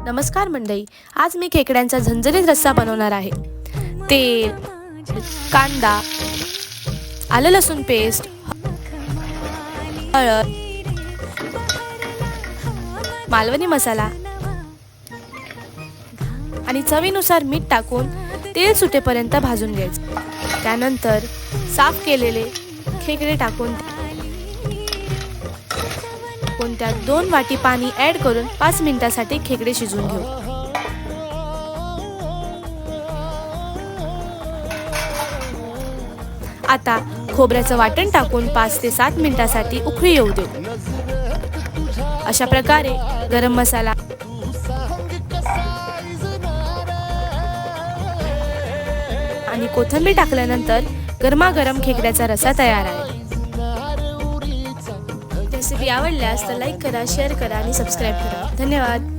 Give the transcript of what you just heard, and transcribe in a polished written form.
नमस्कार मंडळी, आज मी खेकड्यांचा झणझणीत रस्सा बनवणार आहे। तेल, कांदा, आलं लसूण पेस्ट, हळद, मालवणी मसाला आणि चवीनुसार मीठ टाकून तेल सुटेपर्यंत भाजून घ्यायचे। त्यानंतर साफ केलेले खेकडे टाकून त्यात 2 वाटी पाणी ॲड करून 5 मिनिटांसाठी खेकडे शिजवून घेऊ। आता खोबऱ्याचं वाटण टाकून 5 ते 7 मिनिटांसाठी उकळी येऊ देऊ। अशा प्रकारे गरम मसाला आणि कोथिंबीर टाकल्यानंतर गरमागरम खेकड्याचा रस्सा तयार आहे। रेसिपी आवडल्यास तर लाईक करा, शेअर करा आणि सबस्क्राईब करा। धन्यवाद।